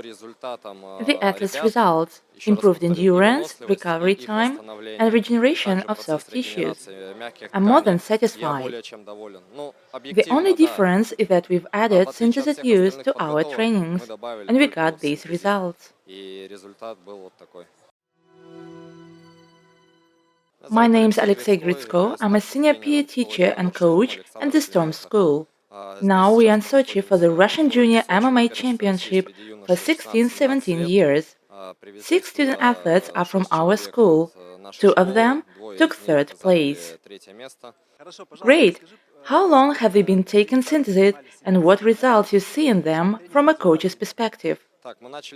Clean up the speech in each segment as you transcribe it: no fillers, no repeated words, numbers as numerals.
The athlete's results: improved endurance, recovery time, and regeneration of soft tissues. I'm more than satisfied. The only difference is that we've added Synthesit use to our trainings, and we got these results. My name's Alexey Gritsko. I'm a senior PE teacher and coach at the Storm School. Now we are in Sochi for the Russian Junior MMA Championship for 16-17 years. 6 student athletes are from our school. 2 of them took 3rd place. Great! How long have they been taking Synthesit and what results you see in them from a coach's perspective?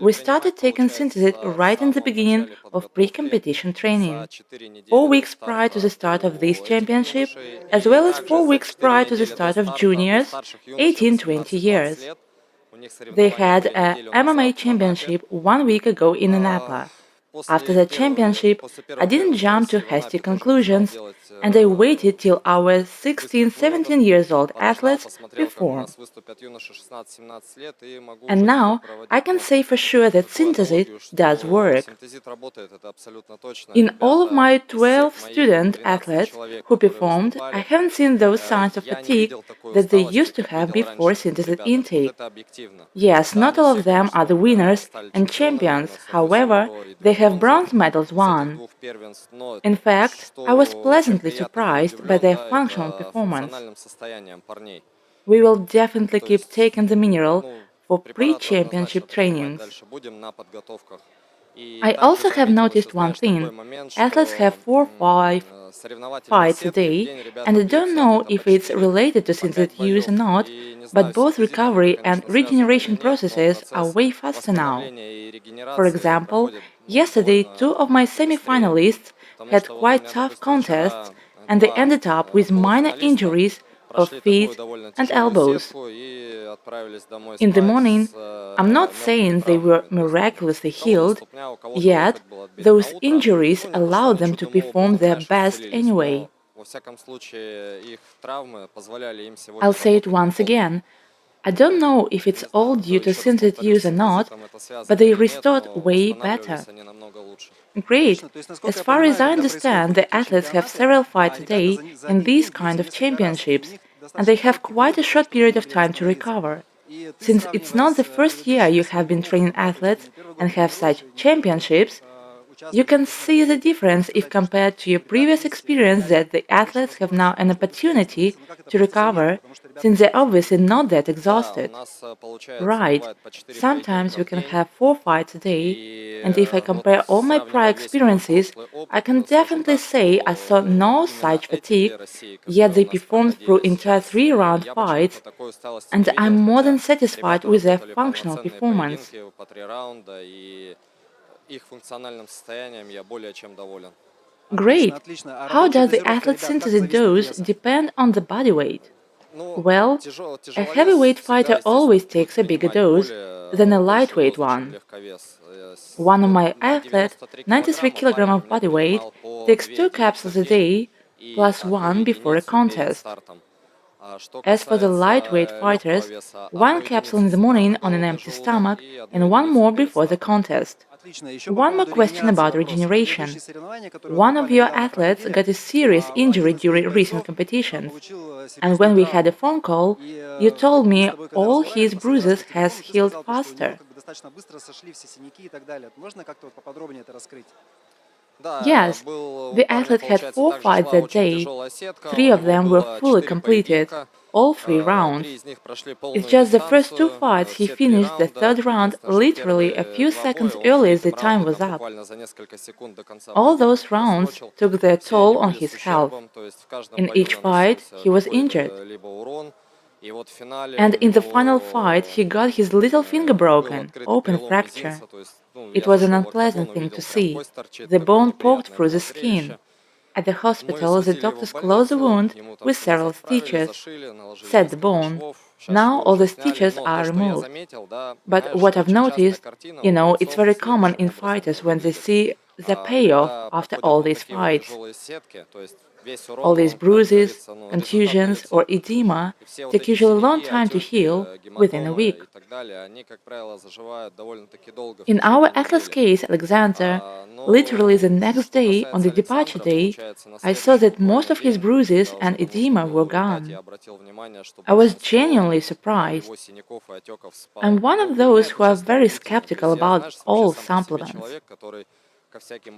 We started taking Synthesit right in the beginning of pre-competition training, 4 weeks prior to the start of this championship, as well as 4 weeks prior to the start of juniors, 18-20 years. They had a MMA championship 1 week ago in Napa. After the championship, I didn't jump to hasty conclusions, and I waited till our 16-17 years old athletes perform. And now I can say for sure that Synthesit does work. In all of my 12 student athletes who performed, I haven't seen those signs of fatigue that they used to have before Synthesit intake. Yes, not all of them are the winners and champions, however, they have bronze medals won. In fact, I was pleasantly surprised by their functional performance. We will definitely keep taking the mineral for pre-championship trainings. I also have noticed one thing. Athletes have 4-5 fights a day, and I don't know if it's related to Synthesit use or not, but both recovery and regeneration processes are way faster now. For example, yesterday 2 of my semi-finalists had quite tough contests, and they ended up with minor injuries of feet and elbows. In the morning, I'm not saying they were miraculously healed, yet those injuries allowed them to perform their best anyway. I'll say it once again. I don't know if it's all due to Synthesit use or not, but they restored way better. Great! As far as I understand, the athletes have several fights a day in these kind of championships, and they have quite a short period of time to recover. Since it's not the first year you have been training athletes and have such championships, you can see the difference if compared to your previous experience that the athletes have now an opportunity to recover, since they're obviously not that exhausted. Right, sometimes we can have 4 fights a day, and if I compare all my prior experiences, I can definitely say I saw no such fatigue, yet they performed through entire 3-round fights, and I'm more than satisfied with their functional performance. Great! How does the athlete's Synthesit dose depend on the body weight? Well, a heavyweight fighter always takes a bigger dose than a lightweight one. One of my athletes, 93 kg of body weight, takes 2 capsules a day, plus 1 before a contest. As for the lightweight fighters, 1 capsule in the morning on an empty stomach and 1 more before the contest. One more question about regeneration. One of your athletes got a serious injury during recent competitions, and when we had a phone call, you told me all his bruises has healed faster. Yes, the athlete had 4 fights that day. 3 of them were fully completed, all 3 rounds. It's just the first 2 fights he finished the 3rd round literally a few seconds earlier as the time was up. All those rounds took their toll on his health. In each fight, he was injured. And in the final fight, he got his little finger broken, open fracture. It was an unpleasant thing to see. The bone poked through the skin. At the hospital, the doctors closed the wound with several stitches, set the bone. Now all the stitches are removed. But what I've noticed, it's very common in fighters when they see the payoff after all these fights. All these bruises, contusions, or edema take usually a long time to heal, within a week. In our athlete's case, Alexander, literally the next day, on the departure day, I saw that most of his bruises and edema were gone. I was genuinely surprised. I'm one of those who are very skeptical about all supplements.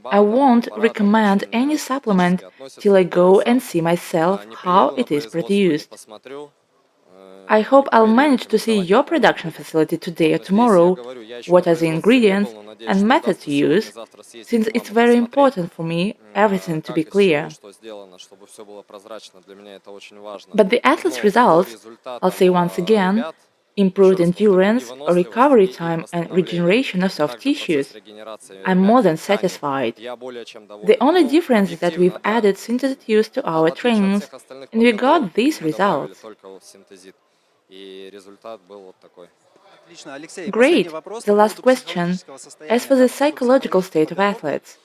I won't recommend any supplement till I go and see myself how it is produced. I hope I'll manage to see your production facility today or tomorrow, what are the ingredients and method to use, since it's very important for me everything to be clear. But the athlete's results, I'll say once again, improved endurance, recovery time and regeneration of soft tissues. I'm more than satisfied. The only difference is that we've added Synthesit use to our trainings and we got these results. Great! The last question. As for the psychological state of athletes,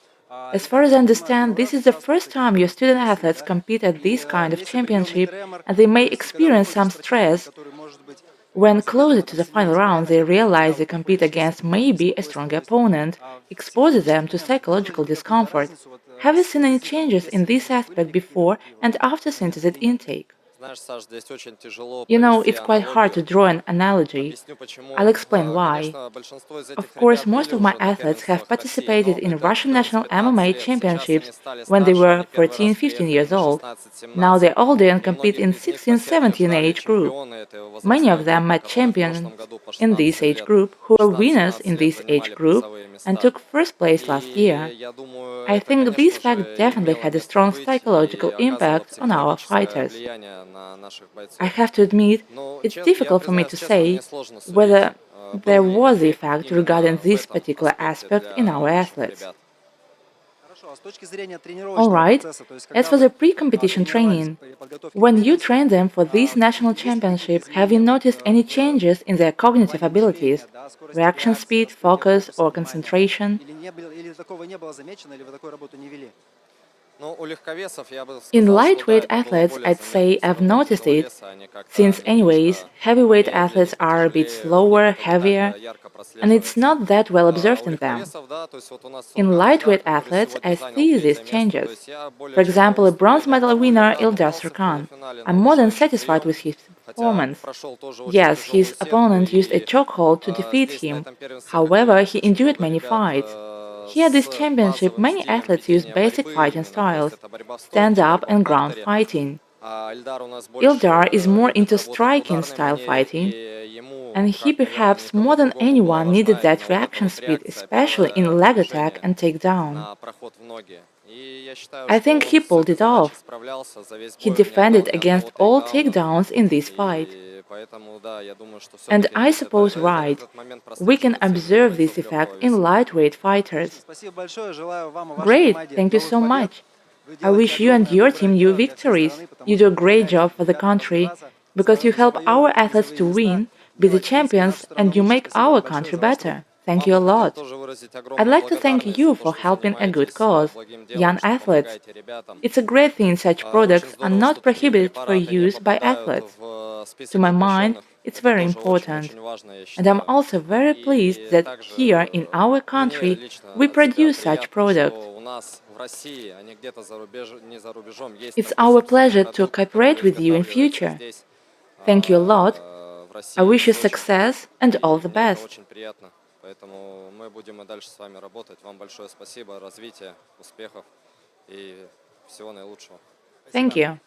as far as I understand, this is the first time your student athletes compete at this kind of championship and they may experience some stress. When closer to the final round, they realize they compete against maybe a stronger opponent, exposing them to psychological discomfort. Have you seen any changes in this aspect before and after Synthesit intake? It's quite hard to draw an analogy. I'll explain why. Of course, most of my athletes have participated in Russian national MMA championships when they were 14, 15 years old. Now they're older and compete in 16, 17 age group. Many of them met champions in this age group who were winners in this age group and took first place last year. I think this fact definitely had a strong psychological impact on our fighters. I have to admit, it's difficult for me to say whether there was the effect regarding this particular aspect in our athletes. Alright, as for the pre-competition training, when you train them for this national championship, have you noticed any changes in their cognitive abilities, reaction speed, focus, or concentration? In lightweight athletes, I'd say I've noticed it, since anyways, heavyweight athletes are a bit slower, heavier, and it's not that well observed in them. In lightweight athletes, I see these changes. For example, a bronze medal winner Ildar Sarkhan. I'm more than satisfied with his performance. Yes, his opponent used a chokehold to defeat him. However, he endured many fights. Here at this championship, many athletes use basic fighting styles, stand-up and ground fighting. Ildar is more into striking style fighting, and he perhaps more than anyone needed that reaction speed, especially in leg attack and takedown. I think he pulled it off. He defended against all takedowns in this fight. And I suppose right, we can observe this effect in lightweight fighters. Great, thank you so much. I wish you and your team new victories. You do a great job for the country, because you help our athletes to win, be the champions, and you make our country better. Thank you a lot. I'd like to thank you for helping a good cause, young athletes. It's a great thing such products are not prohibited for use by athletes. To my mind, it's very important. And I'm also very pleased that here in our country we produce such products. It's our pleasure to cooperate with you in future. Thank you a lot. I wish you success and all the best. Поэтому мы будем и дальше с вами работать. Вам большое спасибо, развития, успехов и всего наилучшего. Thank you.